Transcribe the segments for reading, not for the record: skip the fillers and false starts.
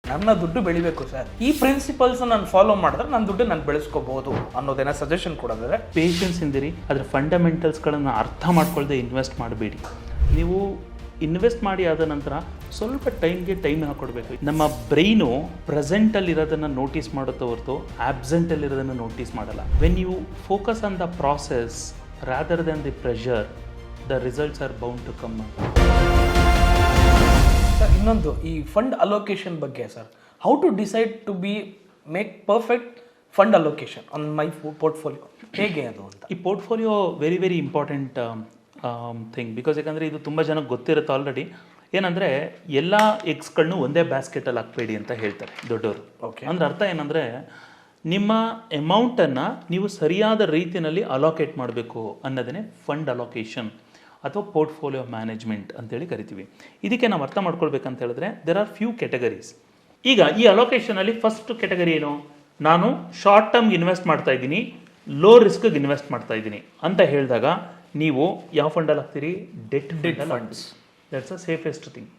ನನ್ನ ದುಡ್ಡು ಬೆಳಿಬೇಕು ಸರ್, ಈ ಪ್ರಿನ್ಸಿಪಲ್ಸ್ ನಾನು ಫಾಲೋ ಮಾಡಿದ್ರೆ ನನ್ನ ದುಡ್ಡು ನಾನು ಬೆಳೆಸ್ಕೋಬಹುದು ಅನ್ನೋದೇನೋ ಸಜೆಷನ್ ಕೊಡೋದಾದ್ರೆ ಪೇಷನ್ಸ್ ಇಂದಿರಿ, ಅದರ ಫಂಡಮೆಂಟಲ್ಸ್ಗಳನ್ನು ಅರ್ಥ ಮಾಡ್ಕೊಳ್ಳದೆ ಇನ್ವೆಸ್ಟ್ ಮಾಡಬೇಡಿ. ನೀವು ಇನ್ವೆಸ್ಟ್ ಮಾಡಿ ಆದ ನಂತರ ಸ್ವಲ್ಪ ಟೈಮ್ ಹಾಕೊಡ್ಬೇಕು. ನಮ್ಮ ಬ್ರೈನು ಪ್ರೆಸೆಂಟಲ್ಲಿ ಇರೋದನ್ನು ನೋಟಿಸ್ ಮಾಡುತ್ತೆ ಹೊರತು ಆಬ್ಸೆಂಟಲ್ಲಿ ಇರೋದನ್ನು ನೋಟಿಸ್ ಮಾಡಲ್ಲ. When you focus on the process rather than the pressure, the results are bound to come. Sir ಇನ್ನೊಂದು ಈ ಫಂಡ್ ಅಲೋಕೇಶನ್ ಬಗ್ಗೆ sir, how to decide to make perfect fund allocation on my portfolio, ಹೇಗೆ ಅದು ಅಂತ? ಈ portfolio very important thing, because ಯಾಕಂದರೆ ಇದು ತುಂಬ ಜನಕ್ಕೆ ಗೊತ್ತಿರುತ್ತೆ ಆಲ್ರೆಡಿ. ಏನಂದರೆ ಎಲ್ಲ ಎಗ್ಸ್ಗಳನ್ನೂ ಒಂದೇ ಬ್ಯಾಸ್ಕೆಟಲ್ಲಿ ಹಾಕಬೇಡಿ ಅಂತ ಹೇಳ್ತಾರೆ ದೊಡ್ಡವರು. ಓಕೆ, ಅಂದರೆ ಅರ್ಥ ಏನಂದರೆ ನಿಮ್ಮ ಅಮೌಂಟನ್ನು ನೀವು ಸರಿಯಾದ ರೀತಿಯಲ್ಲಿ ಅಲೋಕೇಟ್ ಮಾಡಬೇಕು ಅನ್ನೋದೇ ಫಂಡ್ ಅಲೋಕೇಶನ್ ಅಥವಾ ಪೋರ್ಟ್ಫೋಲಿಯೋ ಮ್ಯಾನೇಜ್ಮೆಂಟ್ ಅಂತೇಳಿ ಕರಿತೀವಿ. ಇದಕ್ಕೆ ನಾವು ಅರ್ಥ ಮಾಡ್ಕೊಳ್ಬೇಕಂತ ಹೇಳಿದ್ರೆ ದೇರ್ ಆರ್ ಫ್ಯೂ ಕ್ಯಾಟಗರೀಸ್. ಈಗ ಈ ಅಲೋಕೇಶನಲ್ಲಿ ಫಸ್ಟ್ ಕ್ಯಾಟಗರಿ ಏನು? ನಾನು ಶಾರ್ಟ್ ಟರ್ಮ್ಗೆ ಇನ್ವೆಸ್ಟ್ ಮಾಡ್ತಾ ಇದ್ದೀನಿ, ಲೋ ರಿಸ್ಕ್ಗೆ ಇನ್ವೆಸ್ಟ್ ಮಾಡ್ತಾ ಇದ್ದೀನಿ ಅಂತ ಹೇಳಿದಾಗ ನೀವು ಯಾವ ಫಂಡಲ್ಲಿ ಹಾಕ್ತೀರಿ? Debt funds. That's a safest thing.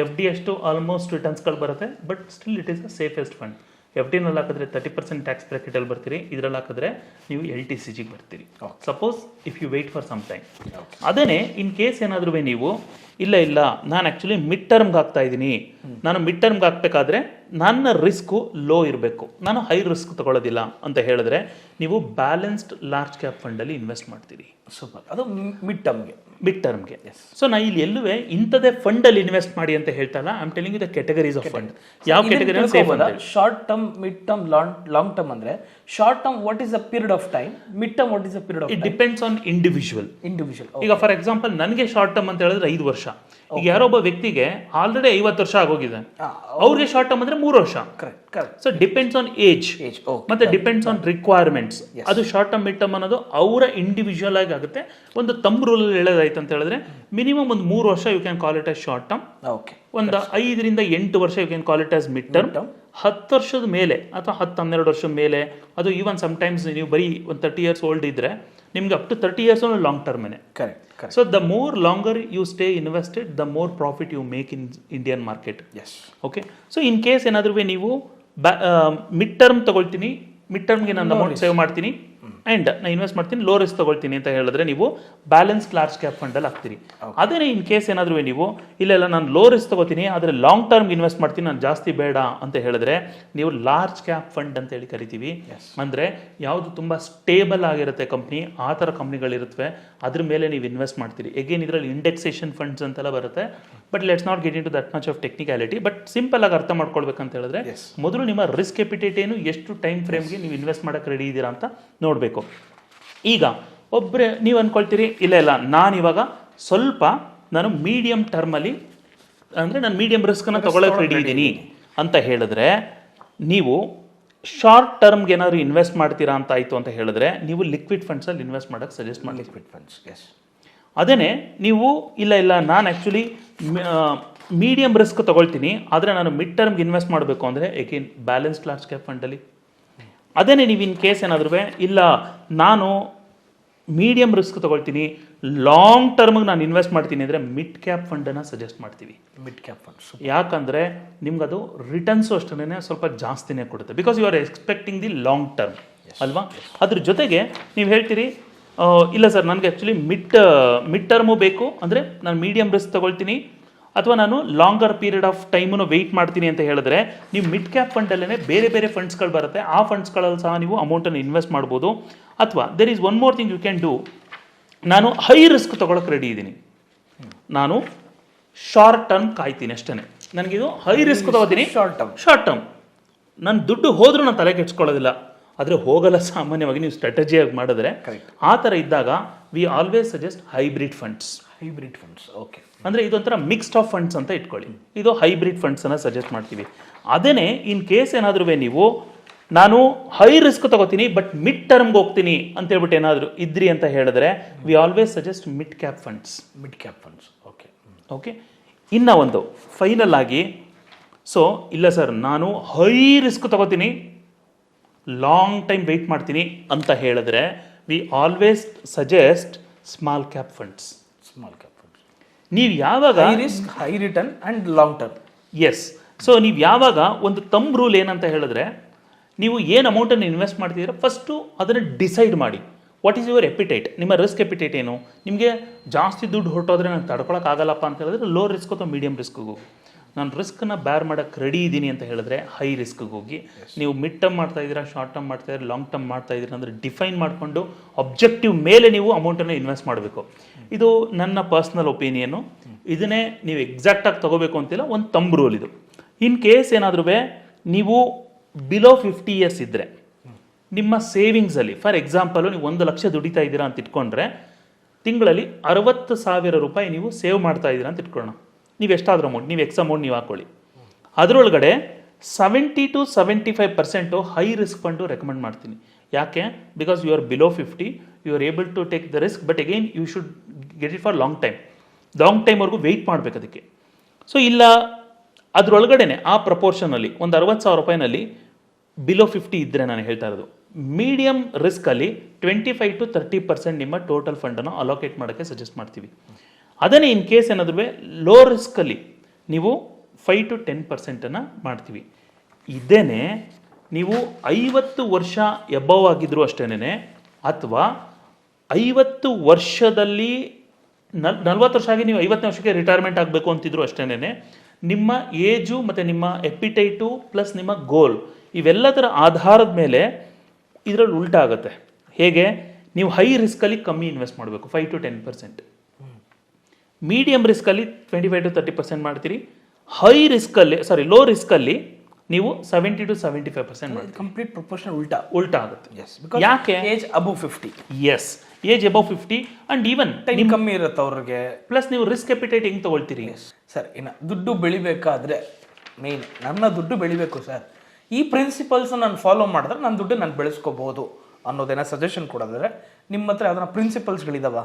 F D ಅಷ್ಟು ಆಲ್ಮೋಸ್ಟ್ ರಿಟರ್ನ್ಸ್ಗಳು ಬರುತ್ತೆ, but still it is a safest fund. F ಡಿನಲ್ಲಿ ಹಾಕಿದ್ರೆ 30% ಟ್ಯಾಕ್ಸ್ ಬ್ರ್ಯಾಕೆಟಲ್ಲಿ ಬರ್ತೀರಿ, ಇದರಲ್ಲಿ ಹಾಕಿದ್ರೆ ನೀವು LTCGಗೆ ಬರ್ತೀರಿ. Suppose if you wait for some time. ಅದೇ ಇನ್ ಕೇಸ್ ಏನಾದರೂ ನೀವು ಇಲ್ಲ ನಾನು ಆ್ಯಕ್ಚುಲಿ ಮಿಡ್ ಟರ್ಮ್ಗೆ ಹಾಕ್ತಾ ಇದ್ದೀನಿ, ನಾನು ಮಿಡ್ ಟರ್ಮ್ಗೆ ಹಾಕಬೇಕಾದ್ರೆ ನನ್ನ ರಿಸ್ಕು ಲೋ ಇರಬೇಕು, ನಾನು ಹೈ ರಿಸ್ಕ್ ತಗೊಳ್ಳೋದಿಲ್ಲ ಅಂತ ಹೇಳಿದ್ರೆ ನೀವು ಬ್ಯಾಲೆನ್ಸ್ಡ್ ಲಾರ್ಜ್ ಕ್ಯಾಪ್ ಫಂಡಲ್ಲಿ ಇನ್ವೆಸ್ಟ್ ಮಾಡ್ತೀರಿ. ಸೂಪರ್. ಅದು ಮಿಡ್ ಟರ್ಮ್ಗೆ. ಸೊ ನಾ ಇಲ್ಲಿ ಎಲ್ಲುವೆ ಇಂಥದೇ ಫಂಡಲ್ಲಿ ಇನ್ವೆಸ್ಟ್ ಮಾಡಿ ಅಂತ ಹೇಳ್ತಾ ಇಲ್ಲ. I am telling you the categories of fund. ಯಾವ category? Short term, mid term, long term. ಅಂದ್ರೆ short term what is the period of time, mid term what is the period of time? It depends on individual. ಈಗ for example ನನಗೆ short term ಅಂತ ಹೇಳಿದ್ರೆ 5 ವರ್ಷ. ಈಗ ಯಾರೊಬ್ಬ ವ್ಯಕ್ತಿಗೆ already 50 ವರ್ಷ ಆಗೋಗಿದೆ, ಅವ್ರಿಗೆ ಶಾರ್ಟ್ ಟರ್ಮ್ ಅಂದ್ರೆ 3 ವರ್ಷ. ಸೊ ಡಿಪೆಂಡ್ಸ್ ಆನ್ ಏಜ್ ಮತ್ತೆ ಡಿಪೆಂಡ್ಸ್ ಆನ್ ರಿಕ್ವೈರ್ಮೆಂಟ್ಸ್. ಅದು ಶಾರ್ಟ್ ಟರ್ಮ್ ಮಿಡ್ ಟರ್ಮ್ ಅನ್ನೋದು ಅವರ ಇಂಡಿವಿಜುವಲ್ ಆಗಿ ಆಗುತ್ತೆ. ಒಂದು ತಮ್ಮ ರೂಲ್ ಹೇಳೋದಾಯ್ತು ಅಂತ ಹೇಳಿದ್ರೆ ಮಿನಿಮಮ್ ಒಂದು 3 ವರ್ಷ you can call it as short term. ಒಂದು 5 ರಿಂದ 8 ವರ್ಷ you can call it as mid term. 10 ವರ್ಷದ ಮೇಲೆ ಅಥವಾ 10-12 ವರ್ಷದ ಮೇಲೆ, ಅದು ಈವನ್ ಸಮ್ಟೈಮ್ಸ್ ನೀವು ಬರೀ ಒಂದು 30 years ಓಲ್ಡ್ ಇದ್ರೆ ನಿಮ್ಗೆ ಅಪ್ ಟು 30 years ಲಾಂಗ್ ಟರ್ಮೇನೆ. So the more longer you stay invested, the more profit you make in Indian market. Okay, so in case ಏನಾದರೂ ನೀವು ಮಿಡ್ ಟರ್ಮ್ ತಗೊಳ್ತೀನಿ, ಮಿಡ್ ಟರ್ಮ್ಗೆ ನಾನು ಅಮೌಂಟ್ ಸೇವ್ ಮಾಡ್ತೀನಿ ಆ್ಯಂಡ್ ನಾನು ಇನ್ವೆಸ್ಟ್ ಮಾಡ್ತೀನಿ, ಲೋ ರಿಸ್ಕ್ ತಗೊಳ್ತೀನಿ ಅಂತ ಹೇಳಿದ್ರೆ ನೀವು ಬ್ಯಾಲೆನ್ಸ್ ಲಾರ್ಜ್ ಕ್ಯಾಪ್ ಫಂಡಲ್ಲಿ ಹಾಕ್ತೀರಿ. ಅದೇ ಇನ್ ಕೇಸ್ ಏನಾದರೂ ನೀವು ಇಲ್ಲ ನಾನು ಲೋ ರಿಸ್ಕ್ ತಗೋತೀನಿ ಆದರೆ ಲಾಂಗ್ ಟರ್ಮ್ಗೆ ಇನ್ವೆಸ್ಟ್ ಮಾಡ್ತೀನಿ, ನಾನು ಜಾಸ್ತಿ ಬೇಡ ಅಂತ ಹೇಳಿದ್ರೆ ನೀವು ಲಾರ್ಜ್ ಕ್ಯಾಪ್ ಫಂಡ್ ಅಂತ ಹೇಳಿ ಕರಿತೀವಿ. ಅಂದರೆ ಯಾವುದು ತುಂಬ ಸ್ಟೇಬಲ್ ಆಗಿರುತ್ತೆ ಕಂಪ್ನಿ, ಆ ಥರ ಕಂಪ್ನಿಗಳಿರುತ್ತವೆ, ಅದ್ರ ಮೇಲೆ ನೀವು ಇನ್ವೆಸ್ಟ್ ಮಾಡ್ತೀರಿ. ಎಗೇನ್ ಇದರಲ್ಲಿ ಇಂಡೆಕ್ಸೇಷನ್ ಫಂಡ್ಸ್ ಅಂತೆಲ್ಲ ಬರುತ್ತೆ, but let's not get into that much of technicality. But simple ಆಗಿ ಅರ್ಥ ಮಾಡ್ಕೊಳ್ಬೇಕಂತ ಹೇಳಿದ್ರೆ ಮೊದಲು ನಿಮ್ಮ ರಿಸ್ಕ್ ಎಪಿಟೇಟ್ ಏನು, ಎಷ್ಟು ಟೈಮ್ ಫ್ರೇಮ್ಗೆ ನೀವು ಇನ್ವೆಸ್ಟ್ ಮಾಡೋಕ್ಕೆ ರೆಡಿ ಇದ್ದೀರಾ ಅಂತ ನೋಡಬೇಕು. ಈಗ ಒಬ್ಬರೇ ನೀವು ಅಂದ್ಕೊಳ್ತೀರಿ ಇಲ್ಲ ನಾನಿವಾಗ ಸ್ವಲ್ಪ ನಾನು ಮೀಡಿಯಂ ಟರ್ಮಲ್ಲಿ ಅಂದರೆ ನಾನು ಮೀಡಿಯಂ ರಿಸ್ಕನ್ನು ತಗೊಳ್ಳೋಕೆ ರೆಡಿ ಇದ್ದೀನಿ ಅಂತ ಹೇಳಿದ್ರೆ ನೀವು ಶಾರ್ಟ್ ಟರ್ಮ್ಗೆ ಏನಾದರೂ ಇನ್ವೆಸ್ಟ್ ಮಾಡ್ತೀರಾ ಅಂತ ಆಯಿತು ಅಂತ ಹೇಳಿದ್ರೆ ನೀವು ಲಿಕ್ವಿಡ್ ಫಂಡ್ಸಲ್ಲಿ ಇನ್ವೆಸ್ಟ್ ಮಾಡೋಕ್ಕೆ ಸಜೆಸ್ಟ್ ಮಾಡಿ. Liquid funds. ಅದೇ ನೀವು ಇಲ್ಲ ನಾನು ಆ್ಯಕ್ಚುಲಿ ಮೀಡಿಯಂ ರಿಸ್ಕ್ ತಗೊಳ್ತೀನಿ ಆದರೆ ನಾನು ಮಿಡ್ ಟರ್ಮ್ಗೆ ಇನ್ವೆಸ್ಟ್ ಮಾಡಬೇಕು ಅಂದರೆ ಏಕೆನ್ ಬ್ಯಾಲೆನ್ಸ್ಡ್ ಲಾರ್ಜ್ ಕ್ಯಾಪ್ ಫಂಡಲ್ಲಿ. ಅದೇ ನೀವು ಇನ್ ಕೇಸ್ ಏನಾದರೂ ಇಲ್ಲ ನಾನು ಮೀಡಿಯಂ ರಿಸ್ಕ್ ತಗೊಳ್ತೀನಿ, ಲಾಂಗ್ ಟರ್ಮ್ಗೆ ನಾನು ಇನ್ವೆಸ್ಟ್ ಮಾಡ್ತೀನಿ ಅಂದರೆ ಮಿಡ್ ಕ್ಯಾಪ್ ಫಂಡನ್ನು ಸಜೆಸ್ಟ್ ಮಾಡ್ತೀವಿ. ಮಿಡ್ ಕ್ಯಾಪ್ ಫಂಡ್ಸ್ ಯಾಕಂದರೆ ನಿಮ್ಗೆ ಅದು ರಿಟರ್ನ್ಸು ಅಷ್ಟೇ ಸ್ವಲ್ಪ ಜಾಸ್ತಿನೇ ಕೊಡುತ್ತೆ, because you are expecting the long term ಅಲ್ವಾ. ಅದ್ರ ಜೊತೆಗೆ ನೀವು ಹೇಳ್ತೀರಿ ಇಲ್ಲ ಸರ್ ನನಗೆ ಆ್ಯಕ್ಚುಲಿ ಮಿಡ್ ಟರ್ಮು ಬೇಕು ಅಂದರೆ ನಾನು ಮೀಡಿಯಂ ರಿಸ್ಕ್ ತಗೊಳ್ತೀನಿ ಅಥವಾ ನಾನು ಲಾಂಗರ್ ಪೀರಿಯಡ್ ಆಫ್ ಟೈಮನ್ನು ವೆಯ್ಟ್ ಮಾಡ್ತೀನಿ ಅಂತ ಹೇಳಿದ್ರೆ ನೀವು ಮಿಡ್ ಕ್ಯಾಪ್ ಫಂಡಲ್ಲೇ ಬೇರೆ ಫಂಡ್ಸ್ಗಳು ಬರುತ್ತೆ, ಆ ಫಂಡ್ಸ್ಗಳಲ್ಲಿ ಸಹ ನೀವು ಅಮೌಂಟನ್ನು ಇನ್ವೆಸ್ಟ್ ಮಾಡ್ಬೋದು. ಅಥವಾ there is one more thing you can do. ನಾನು ಹೈ ರಿಸ್ಕ್ ತೊಗೊಳಕ್ಕೆ ರೆಡಿ ಇದ್ದೀನಿ, ನಾನು ಶಾರ್ಟ್ ಟರ್ಮ್ ಕಾಯ್ತೀನಿ ಅಷ್ಟೇ, ನನಗಿದು ಹೈ ರಿಸ್ಕ್ ತಗೋತೀನಿ ಶಾರ್ಟ್ ಟರ್ಮ್, ನನ್ನ ದುಡ್ಡು ಹೋದ್ರೂ ನಾನು ತಲೆ ಕೆಡ್ಸ್ಕೊಳ್ಳೋದಿಲ್ಲ. ಆದರೆ ಹೋಗಲ್ಲ ಸಾಮಾನ್ಯವಾಗಿ ನೀವು ಸ್ಟ್ರಾಟಜಿಯಾಗಿ ಮಾಡಿದ್ರೆ. ಆ ಥರ ಇದ್ದಾಗ V always suggest hybrid funds. Okay, ಅಂದರೆ ಇದೊಂಥರ ಮಿಕ್ಸ್ಡ್ ಆಫ್ ಫಂಡ್ಸ್ ಅಂತ ಇಟ್ಕೊಳ್ಳಿ, ಇದು ಹೈಬ್ರಿಡ್ ಫಂಡ್ಸನ್ನು ಸಜೆಸ್ಟ್ ಮಾಡ್ತೀವಿ. ಅದೇ ಇನ್ ಕೇಸ್ ಏನಾದರೂ ನೀವು ನಾನು ಹೈ ರಿಸ್ಕ್ ತಗೋತೀನಿ ಬಟ್ ಮಿಡ್ ಟರ್ಮ್ಗೆ ಹೋಗ್ತೀನಿ ಅಂತ ಹೇಳ್ಬಿಟ್ಟು ಏನಾದರೂ ಇದ್ರಿ ಅಂತ ಹೇಳಿದ್ರೆ we always suggest mid cap funds. Okay, ಇನ್ನು ಒಂದು ಫೈನಲ್ ಆಗಿ, ಸೊ ಇಲ್ಲ ಸರ್ ನಾನು ಹೈ ರಿಸ್ಕ್ ತಗೋತೀನಿ, ಲಾಂಗ್ ಟೈಮ್ ವೆಯ್ಟ್ ಮಾಡ್ತೀನಿ ಅಂತ ಹೇಳಿದ್ರೆ we always suggest small cap funds. ನೀವು ಯಾವಾಗ high risk, high return and long term. Yes, so ನೀವು ಯಾವಾಗ ಒಂದು ತಂಬ್ ರೂಲ್ ಏನಂತ ಹೇಳಿದ್ರೆ, ನೀವು ಏನು ಅಮೌಂಟನ್ನು ಇನ್ವೆಸ್ಟ್ ಮಾಡ್ತಿದ್ದೀರಾ ಫಸ್ಟು ಅದನ್ನು ಡಿಸೈಡ್ ಮಾಡಿ. ವಾಟ್ ಈಸ್ ಯುವರ್ ಎಪಿಟೈಟ್, ನಿಮ್ಮ ರಿಸ್ಕ್ ಎಪಿಟೈಟ್ ಏನು. ನಿಮಗೆ ಜಾಸ್ತಿ ದುಡ್ಡು ಹೊರಟೋದ್ರೆ ನಾನು ತಡ್ಕೊಳಕ್ಕಾಗಲ್ಲಪ್ಪ ಅಂತ ಹೇಳಿದ್ರೆ ಲೋ ರಿಸ್ಕ್ ಅಥವಾ ಮೀಡಿಯಂ ರಿಸ್ಕ್ಗೆ ಹೋಗಿ. ನಾನು ರಿಸ್ಕನ್ನು ಬ್ಯಾರ್ ಮಾಡೋಕ್ಕೆ ರೆಡಿ ಇದ್ದೀನಿ ಅಂತ ಹೇಳಿದ್ರೆ ಹೈ ರಿಸ್ಕ್ಗೆ ಹೋಗಿ. ನೀವು ಮಿಡ್ ಟರ್ಮ್ ಮಾಡ್ತಾ ಇದ್ದೀರಾ, ಶಾರ್ಟ್ ಟರ್ಮ್ ಮಾಡ್ತಾ ಇದ್ದೀರಾ, ಲಾಂಗ್ ಟರ್ಮ್ ಮಾಡ್ತಾ ಇದ್ದೀರಾ ಅಂದರೆ ಡಿಫೈನ್ ಮಾಡಿಕೊಂಡು ಅಬ್ಜೆಕ್ಟಿವ್ ಮೇಲೆ ನೀವು ಅಮೌಂಟನ್ನು ಇನ್ವೆಸ್ಟ್ ಮಾಡಬೇಕು. ಇದು ನನ್ನ ಪರ್ಸ್ನಲ್ ಒಪಿನಿಯನ್ನು. ಇದನ್ನೇ ನೀವು ಎಕ್ಸಾಕ್ಟಾಗಿ ತೊಗೋಬೇಕು ಅಂತಿಲ್ಲ, ಒಂದು ತಂಬ್ ರೂಲ್ ಇದು. ಇನ್ ಕೇಸ್ ಏನಾದರೂ ನೀವು ಬಿಲೋ 50 years ಇದ್ದರೆ ನಿಮ್ಮ ಸೇವಿಂಗ್ಸಲ್ಲಿ, ಫಾರ್ ಎಕ್ಸಾಂಪಲು ನೀವು 1 ಲಕ್ಷ ದುಡಿತಾ ಇದ್ದೀರಾ ಅಂತ ಇಟ್ಕೊಂಡ್ರೆ ತಿಂಗಳಲ್ಲಿ 60,000 ರೂಪಾಯಿ ನೀವು ಸೇವ್ ಮಾಡ್ತಾ ಇದ್ದೀರಾ ಅಂತ ಇಟ್ಕೊಳ್ಳೋಣ. ನೀವು ಎಷ್ಟಾದ್ರೂ ಅಮೌಂಟ್, ನೀವು ಎಕ್ಸ್ ಅಮೌಂಟ್ ನೀವು ಹಾಕೊಳ್ಳಿ. ಅದರೊಳಗಡೆ 70 to 75% high risk fund recommend ಮಾಡ್ತೀನಿ. ಯಾಕೆ? Because you are below 50, you are able to take the risk, but again you should get it for long ಟೈಮ್ವರೆಗೂ ವೆಯ್ಟ್ ಮಾಡಬೇಕು ಅದಕ್ಕೆ. ಸೊ ಇಲ್ಲ ಅದರೊಳಗಡೆನೆ ಆ ಪ್ರಪೋರ್ಷನಲ್ಲಿ ಒಂದು 60,000 ರೂಪಾಯಿನಲ್ಲಿ ಬಿಲೋ 50 ಇದ್ದರೆ ನಾನು ಹೇಳ್ತಾ ಇರೋದು, ಮೀಡಿಯಂ ರಿಸ್ಕಲ್ಲಿ 25 to 30% ನಿಮ್ಮ ಟೋಟಲ್ ಫಂಡನ್ನು ಅಲೋಕೇಟ್ ಮಾಡೋಕ್ಕೆ ಸಜೆಸ್ಟ್ ಮಾಡ್ತೀವಿ. ಅದನ್ನೇ ಇನ್ ಕೇಸ್ ಏನಾದರೂ ಲೋ ರಿಸ್ಕಲ್ಲಿ ನೀವು 5 to 10% ಮಾಡ್ತೀವಿ. ಇದೇನೆ ನೀವು 50 ವರ್ಷ ಎಬವ್ ಆಗಿದ್ರು ಅಷ್ಟೇನೆ, ಅಥವಾ 50 ವರ್ಷದಲ್ಲಿ 40 ವರ್ಷ ಆಗಿ ನೀವು 50ನೇ ವರ್ಷಕ್ಕೆ ರಿಟೈರ್ಮೆಂಟ್ ಆಗಬೇಕು ಅಂತಿದ್ರು ಅಷ್ಟೇನೆ, ನಿಮ್ಮ ಏಜು ಮತ್ತು ನಿಮ್ಮ ಎಪಿಟೈಟು ಪ್ಲಸ್ ನಿಮ್ಮ ಗೋಲ್ ಇವೆಲ್ಲದರ ಆಧಾರದ ಮೇಲೆ ಇದರಲ್ಲಿ ಉಲ್ಟಾ ಆಗುತ್ತೆ. ಹೇಗೆ? ನೀವು ಹೈ ರಿಸ್ಕಲ್ಲಿ ಕಮ್ಮಿ ಇನ್ವೆಸ್ಟ್ ಮಾಡಬೇಕು, 5 to 10%. ಮೀಡಿಯಂ ರಿಸ್ಕಲ್ಲಿ 25 to 30% ಮಾಡ್ತೀರಿ. ಲೋ ರಿಸ್ಕಲ್ಲಿ ನೀವು 70 to 75% ಮಾಡಿ. ಕಂಪ್ಲೀಟ್ ಪ್ರಪೋರ್ಷನ್ ಉಲ್ಟಾ ಆಗುತ್ತೆ. ಯಾಕೆ? Age above 50. Yes, age above 50 and even time ಕಮ್ಮಿ ಇರುತ್ತೆ ಅವ್ರಿಗೆ. ಪ್ಲಸ್ ನೀವು ರಿಸ್ಕ್ ಎಪಿಟೈಟ್ ಹೆಂಗೆ ತಗೊಳ್ತೀರಿ? ಸರ್, ಇನ್ನು ದುಡ್ಡು ಬೆಳಿಬೇಕಾದ್ರೆ ಮೇನ್ ನನ್ನ ದುಡ್ಡು ಬೆಳಿಬೇಕು ಸರ್, ಈ ಪ್ರಿನ್ಸಿಪಲ್ಸ್ ನಾನು ಫಾಲೋ ಮಾಡಿದ್ರೆ ನನ್ನ ದುಡ್ಡು ನಾನು ಬೆಳೆಸ್ಕೋಬಹುದು ಅನ್ನೋದೇನೋ ಸಜೆಷನ್ ಕೊಡೋದಾದ್ರೆ ನಿಮ್ಮ ಹತ್ರ ಯಾವ್ದಾರ ಪ್ರಿನ್ಸಿಪಲ್ಸ್ಗಳಿದಾವ?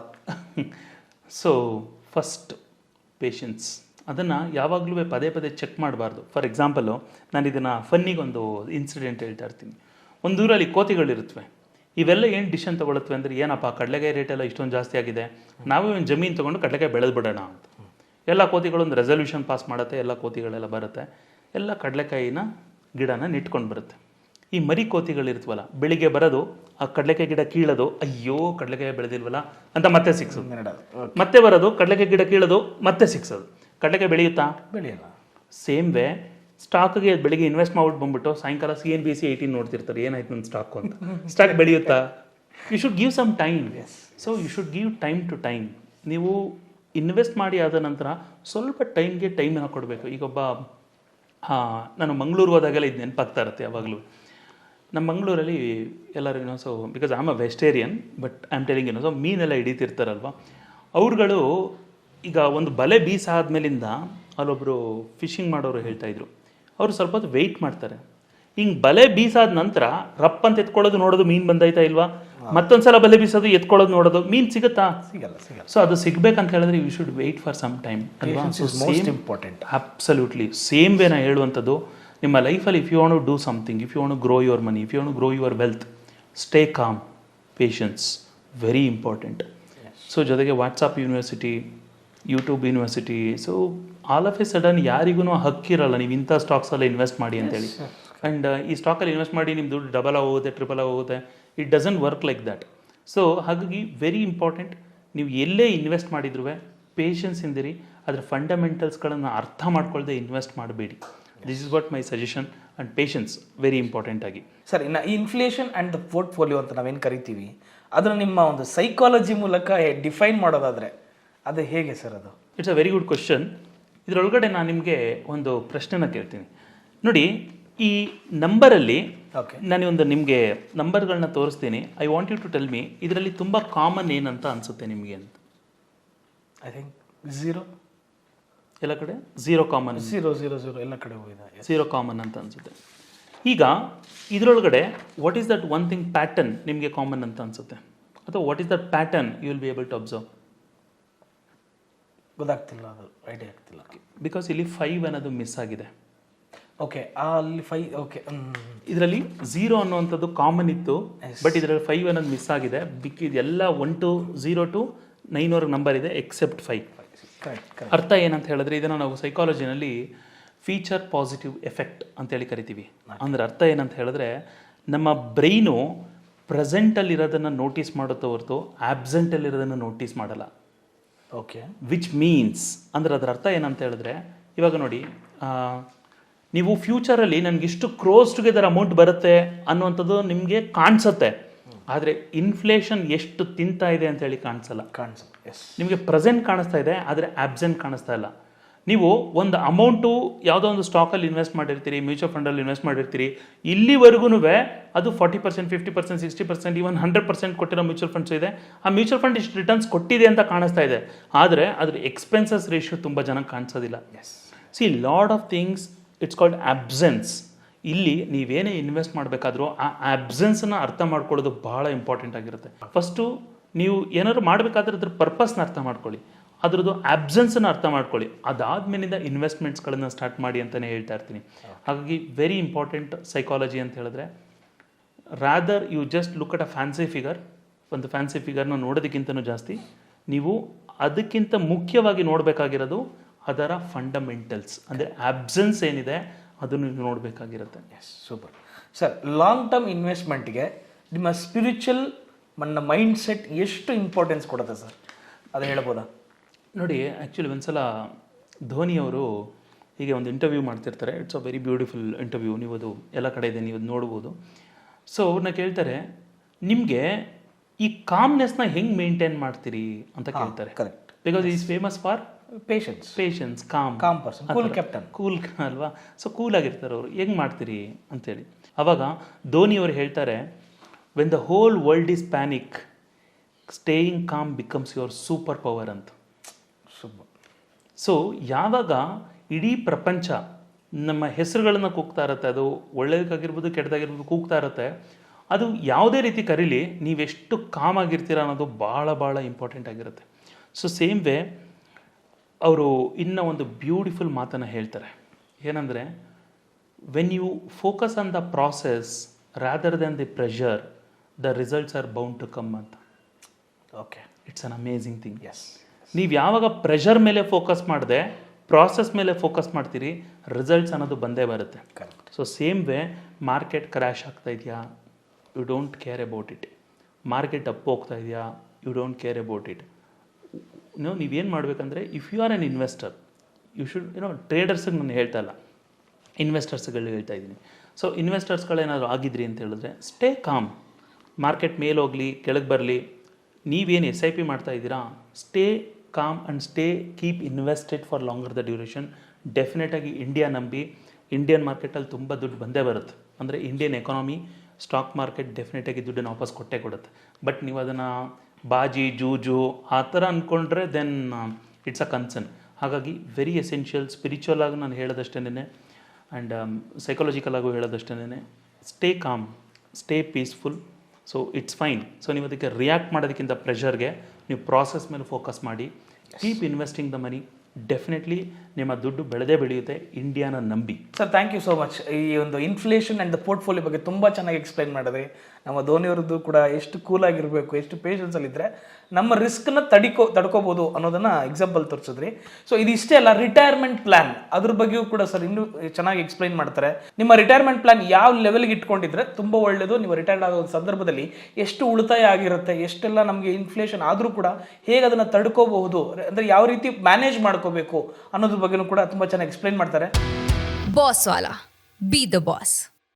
ಸೊ ಫಸ್ಟ್ ಪೇಷನ್ಸ್, ಅದನ್ನು ಯಾವಾಗಲೂ ಪದೇ ಚೆಕ್ ಮಾಡಬಾರ್ದು. ಫಾರ್ ಎಕ್ಸಾಂಪಲು ನಾನು ಇದನ್ನು ಫನ್ನಿಗೊಂದು ಇನ್ಸಿಡೆಂಟ್ ಹೇಳ್ತಾ ಇರ್ತೀನಿ. ಒಂದು ಊರಲ್ಲಿ ಕೋತಿಗಳಿರುತ್ತವೆ. ಇವೆಲ್ಲ ಏನು ಡಿಸಿಷನ್ ತೊಗೊಳುತ್ತವೆ ಅಂದರೆ, ಏನಪ್ಪ ಕಡಲೆಕಾಯಿ ರೇಟೆಲ್ಲ ಇಷ್ಟೊಂದು ಜಾಸ್ತಿ ಆಗಿದೆ, ನಾವೇ ಒಂದು ಜಮೀನು ತೊಗೊಂಡು ಕಡಲೆಕಾಯಿ ಬೆಳೆದು ಬಿಡೋಣ ಅಂತ. ಎಲ್ಲ ಕೋತಿಗಳೊಂದು ರೆಸಲ್ಯೂಷನ್ ಪಾಸ್ ಮಾಡುತ್ತೆ, ಎಲ್ಲ ಕೋತಿಗಳೆಲ್ಲ ಬರುತ್ತೆ, ಎಲ್ಲ ಕಡಲೆಕಾಯಿನ ಗಿಡನ ನೆಟ್ಕೊಂಡು ಬರುತ್ತೆ. ಈ ಮರಿ ಕೋತಿಗಳಿರ್ತವಲ್ಲ, ಬೆಳಿಗ್ಗೆ ಬರೋದು, ಆ ಕಡಲೆಕಾಯಿ ಗಿಡ ಕೀಳೋದು, ಅಯ್ಯೋ ಕಡಲೆಕಾಯಿ ಬೆಳೆದಿಲ್ವಲ್ಲ ಅಂತ ಮತ್ತೆ ಸಿಕ್ಸೋದು, ಮತ್ತೆ ಬರೋದು, ಕಡಲೆಕಾಯಿ ಗಿಡ ಕೀಳೋದು, ಮತ್ತೆ ಸಿಕ್ಸೋದು. ಕಡಲೆಕಾಯಿ ಬೆಳೆಯುತ್ತಾ? ಬೆಳೆಯಲ್ಲ. ಸೇಮ್ ವೇ ಸ್ಟಾಕ್ಗೆ ಬೆಳಿಗ್ಗೆ ಇನ್ವೆಸ್ಟ್ ಮಾಡ್ಬಿಟ್ಟು ಬಂದ್ಬಿಟ್ಟು ಸಾಯಂಕಾಲ CNBC 18 ನೋಡ್ತಿರ್ತಾರೆ, ಏನಾಯ್ತು ನನ್ನ ಸ್ಟಾಕು ಅಂತ. ಸ್ಟಾಕ್ ಬೆಳೆಯುತ್ತಾ? You should give some time. So you should give time to time. ನೀವು ಇನ್ವೆಸ್ಟ್ ಮಾಡಿ ಆದ ನಂತರ ಸ್ವಲ್ಪ ಟೈಮನ್ನು ಕೊಡಬೇಕು. ಈಗ ನಾನು ಮಂಗಳೂರು ಹೋದಾಗೆಲ್ಲ ಇದು ನೆನಪಾಗ್ತಾ ಇರುತ್ತೆ ಯಾವಾಗಲೂ. ನಮ್ಮ ಮಂಗಳೂರಲ್ಲಿ ಎಲ್ಲರೂ so because I am a vegetarian, but I am telling so ಮೀನೆಲ್ಲ ಹಿಡಿತಿರ್ತಾರಲ್ವ, ಅವ್ರುಗಳು ಈಗ ಒಂದು ಬಲೆ ಬೀಸಾದ್ಮೇಲಿಂದ ಅಲ್ಲೊಬ್ಬರು ಫಿಶಿಂಗ್ ಮಾಡೋರು ಹೇಳ್ತಾಯಿದ್ರು, ಅವರು ಸ್ವಲ್ಪ ಹೊತ್ತು ವೆಯ್ಟ್ ಮಾಡ್ತಾರೆ. ಹಿಂಗೆ ಬಲೆ ಬೀಸಾದ ನಂತರ ರಪ್ ಅಂತ ಎತ್ಕೊಳ್ಳೋದು ನೋಡೋದು, ಮೀನು ಬಂದೈತಾ ಇಲ್ವಾ, ಮತ್ತೊಂದ್ಸಲ ಬಲೆ ಬೀಸೋದು, ಎತ್ಕೊಳ್ಳೋದು ನೋಡೋದು, ಮೀನು ಸಿಗುತ್ತಾ? ಸಿಗಲ್ಲ. ಸೊ ಅದು ಸಿಗ್ಬೇಕಂತ ಹೇಳಿದ್ರೆ you should wait for some time ಅಲ್ವಾ? Most important. Absolutely same way ನಾ ಹೇಳುವಂಥದ್ದು. ನಿಮ್ಮ ಲೈಫಲ್ಲಿ if you want to do something, if you want to grow your money, if you want to grow your wealth, stay calm, patience, very important. So ಜೊತೆಗೆ WhatsApp university, YouTube university, so all of a sudden ಯಾರಿಗೂ ಹಕ್ಕಿರಲ್ಲ ನೀವು ಇಂಥ ಸ್ಟಾಕ್ಸಲ್ಲಿ invest ಮಾಡಿ ಅಂತೇಳಿ. And ಈ ಸ್ಟಾಕಲ್ಲಿ invest ಮಾಡಿ ನಿಮ್ಮ ದುಡ್ಡು ಡಬಲ್ ಆಗೋಗುತ್ತೆ, ಟ್ರಿಪಲ್ ಆಗೋಗುತ್ತೆ. It doesn't work like that. So ಹಾಗಾಗಿ ವೆರಿ ಇಂಪಾರ್ಟೆಂಟ್, ನೀವು ಎಲ್ಲೇ ಇನ್ವೆಸ್ಟ್ ಮಾಡಿದ್ರೂ ಪೇಷನ್ಸ್ ಇಂದಿರಿ, ಅದರ ಫಂಡಮೆಂಟಲ್ಸ್ಗಳನ್ನು ಅರ್ಥ ಮಾಡ್ಕೊಳ್ಳದೆ ಇನ್ವೆಸ್ಟ್ ಮಾಡಬೇಡಿ. This is what my suggestion. And patience very important ಆಗಿ. ಸರ್, ಇನ್ನು ಈ ಇನ್ಫ್ಲೇಷನ್ ಆ್ಯಂಡ್ ದ ಪೋರ್ಟ್ಫೋಲಿಯೋ ಅಂತ ನಾವೇನು ಕರಿತೀವಿ, ಅದನ್ನು ನಿಮ್ಮ ಒಂದು ಸೈಕಾಲಜಿ ಮೂಲಕ ಡಿಫೈನ್ ಮಾಡೋದಾದರೆ ಅದು ಹೇಗೆ ಸರ್? ಅದು it's a very good question. ಇದರೊಳಗಡೆ ನಾನು ನಿಮಗೆ ಒಂದು ಪ್ರಶ್ನೆನ ಕೇಳ್ತೀನಿ ನೋಡಿ. ಈ ನಂಬರಲ್ಲಿ ನಾನೊಂದು ನಿಮಗೆ ನಂಬರ್ಗಳನ್ನ ತೋರಿಸ್ತೀನಿ. I want you to tell me ಇದರಲ್ಲಿ ತುಂಬ ಕಾಮನ್ ಏನಂತ ಅನಿಸುತ್ತೆ ನಿಮಗೆ ಅಂತ. ಐ ಥಿಂಕ್ 0 ಎಲ್ಲ ಕಡೆ 0 ಕಾಮನ್, 0 ಎಲ್ಲ ಕಡೆ ಹೋಗಿದೆ, 0 ಕಾಮನ್ ಅಂತ ಅನಿಸುತ್ತೆ. ಈಗ ಇದರೊಳಗಡೆ what is that one thing pattern ನಿಮಗೆ ಕಾಮನ್ ಅಂತ ಅನಿಸುತ್ತೆ, ಅಥವಾ what is that pattern you will be able to observe? ಗೊತ್ತಾಗ್ತಿಲ್ಲ, ಅದು ಐಡಿಯಾ ಆಗ್ತಿಲ್ಲ. ಬಿಕಾಸ್ ಇಲ್ಲಿ 5 ಅನ್ನೋದು ಮಿಸ್ ಆಗಿದೆ. ಓಕೆ, ಅಲ್ಲಿ 5. ಓಕೆ, ಇದರಲ್ಲಿ 0 ಅನ್ನುವಂಥದ್ದು ಕಾಮನ್ ಇತ್ತು, ಬಟ್ ಇದರಲ್ಲಿ 5 ಅನ್ನೋದು ಮಿಸ್ ಆಗಿದೆ. ಇದೆಲ್ಲ 1 to 0 to 9 ನಂಬರ್ ಇದೆ ಎಕ್ಸೆಪ್ಟ್ 5. ಅರ್ಥ ಏನಂತ ಹೇಳಿದ್ರೆ, ಇದನ್ನು ನಾವು ಸೈಕಾಲಜಿನಲ್ಲಿ ಫೀಚರ್ ಪಾಸಿಟಿವ್ ಎಫೆಕ್ಟ್ ಅಂತೇಳಿ ಕರಿತೀವಿ. ಅಂದ್ರೆ ಅರ್ಥ ಏನಂತ ಹೇಳಿದ್ರೆ, ನಮ್ಮ ಬ್ರೈನು ಪ್ರೆಸೆಂಟಲ್ಲಿರೋದನ್ನು ನೋಟಿಸ್ ಮಾಡುತ್ತೆ ಹೊರತು ಆಬ್ಸೆಂಟಲ್ಲಿರೋದನ್ನು ನೋಟಿಸ್ ಮಾಡಲ್ಲ. ಓಕೆ. ವಿಚ್ ಮೀನ್ಸ್ ಅಂದ್ರೆ ಅದರ ಅರ್ಥ ಏನಂತ ಹೇಳಿದ್ರೆ, ಇವಾಗ ನೋಡಿ, ನೀವು ಫ್ಯೂಚರಲ್ಲಿ ನನಗಿಷ್ಟು ಕ್ರೋಸ್ ಟುಗೆದರ್ ಅಮೌಂಟ್ ಬರುತ್ತೆ ಅನ್ನುವಂಥದ್ದು ನಿಮಗೆ ಕಾಣಿಸುತ್ತೆ, ಆದರೆ ಇನ್ಫ್ಲೇಷನ್ ಎಷ್ಟು ತಿಂತಾ ಇದೆ ಅಂತೇಳಿ ಕಾಣಿಸಲ್ಲ. ನಿಮಗೆ ಪ್ರೆಸೆಂಟ್ ಕಾಣಿಸ್ತಾ ಇದೆ, ಆದರೆ ಆಬ್ಸೆಂಟ್ ಕಾಣಿಸ್ತಾ ಇಲ್ಲ. ನೀವು ಒಂದು ಅಮೌಂಟು ಯಾವುದೋ ಒಂದು ಸ್ಟಾಕಲ್ಲಿ ಇನ್ವೆಸ್ಟ್ ಮಾಡಿರ್ತೀರಿ, ಮ್ಯೂಚುವಲ್ ಫಂಡಲ್ಲಿ ಇನ್ವೆಸ್ಟ್ ಮಾಡಿರ್ತೀರಿ, ಇಲ್ಲಿವರೆಗೂ ಅದು 40%, 50%, 60%, ಈವನ್ 100% ಕೊಟ್ಟಿರೋ ಮ್ಯೂಚುವಲ್ ಫಂಡ್ಸ್ ಇದೆ. ಆ ಮ್ಯೂಚುವಲ್ ಫಂಡ್ ಇಷ್ಟು ರಿಟರ್ನ್ಸ್ ಕೊಟ್ಟಿದೆ ಅಂತ ಕಾಣಿಸ್ತಾ ಇದೆ, ಆದರೆ ಅದ್ರ ಎಕ್ಸ್ಪೆನ್ಸಸ್ ರೇಷಿಯೋ ತುಂಬ ಜನಕ್ಕೆ ಕಾಣಿಸೋದಿಲ್ಲ. See lot of things, it's called absence. ಇಲ್ಲಿ ನೀವೇನೇ ಇನ್ವೆಸ್ಟ್ ಮಾಡಬೇಕಾದ್ರೂ ಆ ಆಬ್ಸೆನ್ಸ್ನ ಅರ್ಥ ಮಾಡ್ಕೊಳ್ಳೋದು ಬಹಳ ಇಂಪಾರ್ಟೆಂಟ್ ಆಗಿರುತ್ತೆ. ಫಸ್ಟು ನೀವು ಏನಾದ್ರು ಮಾಡಬೇಕಾದ್ರೆ ಅದ್ರ ಪರ್ಪಸ್ನ ಅರ್ಥ ಮಾಡ್ಕೊಳ್ಳಿ, ಅದರದ್ದು ಆಬ್ಸೆನ್ಸನ್ನು ಅರ್ಥ ಮಾಡ್ಕೊಳ್ಳಿ, ಅದಾದ್ಮೇಲಿಂದ ಇನ್ವೆಸ್ಟ್ಮೆಂಟ್ಸ್ಗಳನ್ನು ಸ್ಟಾರ್ಟ್ ಮಾಡಿ ಅಂತಲೇ ಹೇಳ್ತಾ ಇರ್ತೀನಿ. ಹಾಗಾಗಿ ವೆರಿ ಇಂಪಾರ್ಟೆಂಟ್ ಸೈಕಾಲಜಿ ಅಂತ ಹೇಳಿದ್ರೆ, rather you just look at a fancy figure, ಒಂದು ಫ್ಯಾನ್ಸಿ ಫಿಗರ್ನ ನೋಡೋದಕ್ಕಿಂತನೂ ಜಾಸ್ತಿ ನೀವು ಅದಕ್ಕಿಂತ ಮುಖ್ಯವಾಗಿ ನೋಡಬೇಕಾಗಿರೋದು ಅದರ ಫಂಡಮೆಂಟಲ್ಸ್, ಅಂದರೆ ಆಬ್ಸೆನ್ಸ್ ಏನಿದೆ ಅದನ್ನು ನೀವು ನೋಡಬೇಕಾಗಿರುತ್ತೆ. Super sir. ಲಾಂಗ್ ಟರ್ಮ್ ಇನ್ವೆಸ್ಟ್ಮೆಂಟ್ಗೆ ನಿಮ್ಮ ಸ್ಪಿರಿಚುವಲ್ ಮೈಂಡ್ ಸೆಟ್ ಎಷ್ಟು ಇಂಪಾರ್ಟೆನ್ಸ್ ಕೊಡುತ್ತೆ ಸರ್, ಅದು ಹೇಳ್ಬೋದಾ? ನೋಡಿ, ಆ್ಯಕ್ಚುಲಿ ಒಂದ್ಸಲ ಧೋನಿಯವರು ಹೀಗೆ ಒಂದು ಇಂಟರ್ವ್ಯೂ ಮಾಡ್ತಿರ್ತಾರೆ. It's a very beautiful interview, ನೀವು ಅದು ಎಲ್ಲ ಕಡೆ ಇದೆ, ನೀವು ಅದು ನೋಡ್ಬೋದು. ಸೊ ಅವ್ರನ್ನ ಕೇಳ್ತಾರೆ, ನಿಮಗೆ ಈ ಕಾಮ್ನೆಸ್ನ ಹೆಂಗೆ ಮೇಂಟೈನ್ ಮಾಡ್ತೀರಿ ಅಂತ ಕೇಳ್ತಾರೆ. Correct. Because is famous for patience, com person, cool captain, cool ಅಲ್ವಾ? ಸೊ ಕೂಲ್ ಆಗಿರ್ತಾರೆ ಅವರು. ಹೆಂಗೆ ಮಾಡ್ತೀರಿ ಅಂತೇಳಿ ಅವಾಗ ಧೋನಿಯವರು ಹೇಳ್ತಾರೆ, when the whole world is panic, staying com becomes your super power ಅಂತ. ಸೊ ಯಾವಾಗ ಇಡೀ ಪ್ರಪಂಚ ನಮ್ಮ ಹೆಸರುಗಳನ್ನು ಕೂಗ್ತಾ ಇರುತ್ತೆ, ಅದು ಒಳ್ಳೇದಕ್ಕಾಗಿರ್ಬೋದು ಕೆಟ್ಟದಾಗಿರ್ಬೋದು ಕೂಗ್ತಾ ಇರುತ್ತೆ, ಅದು ಯಾವುದೇ ರೀತಿ ಕರೀಲಿ, ನೀವೆಷ್ಟು ಕಾಮ್ ಆಗಿರ್ತೀರ ಅನ್ನೋದು ಭಾಳ ಭಾಳ ಇಂಪಾರ್ಟೆಂಟ್ ಆಗಿರುತ್ತೆ. ಸೊ ಸೇಮ್ ವೇ ಅವರು ಇನ್ನೂ ಒಂದು ಬ್ಯೂಟಿಫುಲ್ ಮಾತನ್ನು ಹೇಳ್ತಾರೆ, ಏನಂದರೆ, when you focus on the process rather than the pressure, the results are bound to come ಅಂತ. Okay, it's an amazing thing. ನೀವು ಯಾವಾಗ ಪ್ರೆಷರ್ ಮೇಲೆ ಫೋಕಸ್ ಮಾಡದೆ ಪ್ರಾಸೆಸ್ ಮೇಲೆ ಫೋಕಸ್ ಮಾಡ್ತೀರಿ, ರಿಸಲ್ಟ್ಸ್ ಅನ್ನೋದು ಬಂದೇ ಬರುತ್ತೆ. So same way market crash ಆಗ್ತಾ ಇದೆಯಾ, you don't care about it. Market up ಹೋಗ್ತಾ ಇದೆಯಾ, you don't care about it. ನೀವೇನು ಮಾಡಬೇಕಂದ್ರೆ, if you are an investor, you should ಟ್ರೇಡರ್ಸಿಗೆ ನಾನು ಹೇಳ್ತಾ ಇಲ್ಲ, ಇನ್ವೆಸ್ಟರ್ಸ್ಗಳು ಹೇಳ್ತಾ ಇದ್ದೀನಿ. ಸೊ ಇನ್ವೆಸ್ಟರ್ಸ್ಗಳೇನಾದ್ರು ಆಗಿದ್ರಿ ಅಂತ ಹೇಳಿದ್ರೆ, ಸ್ಟೇ ಕಾಮ್. ಮಾರ್ಕೆಟ್ ಮೇಲೆ ಹೋಗಲಿ ಕೆಳಗೆ ಬರಲಿ, ನೀವೇನು SIP ಮಾಡ್ತಾ ಇದ್ದೀರಾ, stay calm and stay keep invested for longer the duration. ಡೆಫಿನೆಟಾಗಿ ಇಂಡಿಯಾ ನಂಬಿ, ಇಂಡಿಯನ್ ಮಾರ್ಕೆಟಲ್ಲಿ ತುಂಬ ದುಡ್ಡು ಬಂದೇ ಬರುತ್ತೆ. ಅಂದರೆ ಇಂಡಿಯನ್ ಎಕಾನಮಿ, ಸ್ಟಾಕ್ ಮಾರ್ಕೆಟ್ ಡೆಫಿನೆಟಾಗಿ ದುಡ್ಡನ್ನು ವಾಪಸ್ ಕೊಟ್ಟೇ ಕೊಡುತ್ತೆ. ಬಟ್ ನೀವು ಅದನ್ನು ಬಾಜಿ ಜೂಜು ಆ ಥರ ಅಂದ್ಕೊಂಡ್ರೆ ದೆನ್ ಇಟ್ಸ್ ಅ ಕನ್ಸರ್ನ್. ಹಾಗಾಗಿ ವೆರಿ ಎಸೆನ್ಷಿಯಲ್. ಸ್ಪಿರಿಚುವಲ್ ಆಗಿ ನಾನು ಹೇಳೋದಷ್ಟೇನೆ ಆ್ಯಂಡ್ ಸೈಕಾಲಜಿಕಲ್ ಆಗು ಹೇಳೋದಷ್ಟೇನೆ, stay calm, stay peaceful. So it's fine. So ನೀವು ಅದಕ್ಕೆ ರಿಯಾಕ್ಟ್ ಮಾಡೋದಕ್ಕಿಂತ ಪ್ರೆಷರ್ಗೆ ನೀವು ಪ್ರಾಸೆಸ್ ಮೇಲೆ ಫೋಕಸ್ ಮಾಡಿ, keep investing the money. Definitely ನಿಮ್ಮ ದುಡ್ಡು ಬೆಳೆದೇ ಬೆಳೆಯುತ್ತೆ, ಇಂಡಿಯಾನ ನಂಬಿ. Sir, thank you so much. ಈ ಒಂದು ಇನ್ಫ್ಲೇಷನ್ ಆ್ಯಂಡ್ ದ ಪೋರ್ಟ್ಫೋಲಿಯೋ ಬಗ್ಗೆ ತುಂಬ ಚೆನ್ನಾಗಿ ಎಕ್ಸ್ಪ್ಲೈನ್ ಮಾಡಿದ್ರಿ. ನಮ್ಮ ಧೋನಿಯವ್ರದ್ದು ಕೂಡ ಎಷ್ಟು ಕೂಲಾಗಿರಬೇಕು, ಎಷ್ಟು ಪೇಷನ್ಸಲ್ಲಿದ್ದರೆ ನಮ್ಮ ರಿಸ್ಕ್ನ ತಡ್ಕೋಬೋದು ಅನ್ನೋದನ್ನು ಎಕ್ಸಾಂಪಲ್ ತೋರಿಸಿದ್ರಿ. ಸೊ ಇದಿಷ್ಟೇ ಅಲ್ಲ, ರಿಟೈರ್ಮೆಂಟ್ ಪ್ಲ್ಯಾನ್ ಅದ್ರ ಬಗ್ಗೆಯೂ ಕೂಡ ಸರ್ ಇನ್ನೂ ಚೆನ್ನಾಗಿ ಎಕ್ಸ್ಪ್ಲೈನ್ ಮಾಡ್ತಾರೆ. ನಿಮ್ಮ ರಿಟೈರ್ಮೆಂಟ್ ಪ್ಲ್ಯಾನ್ ಯಾವ ಲೆವೆಲ್ಗೆ ಇಟ್ಕೊಂಡಿದ್ರೆ ತುಂಬ ಒಳ್ಳೆಯದು, ನೀವು ರಿಟೈರ್ಡ್ ಆಗೋ ಸಂದರ್ಭದಲ್ಲಿ ಎಷ್ಟು ಉಳಿತಾಯ ಆಗಿರುತ್ತೆ, ಎಷ್ಟೆಲ್ಲ ನಮಗೆ ಇನ್ಫ್ಲೇಷನ್ ಆದರೂ ಕೂಡ ಹೇಗೆ ಅದನ್ನು ತಡ್ಕೋಬಹುದು, ಅಂದರೆ ಯಾವ ರೀತಿ ಮ್ಯಾನೇಜ್ ಮಾಡ್ಕೋಬೇಕು ಅನ್ನೋದ್ರ ಬಗ್ಗೆನೂ ಕೂಡ ತುಂಬ ಚೆನ್ನಾಗಿ ಎಕ್ಸ್ಪ್ಲೈನ್ ಮಾಡ್ತಾರೆ. Boss Vala, B the boss.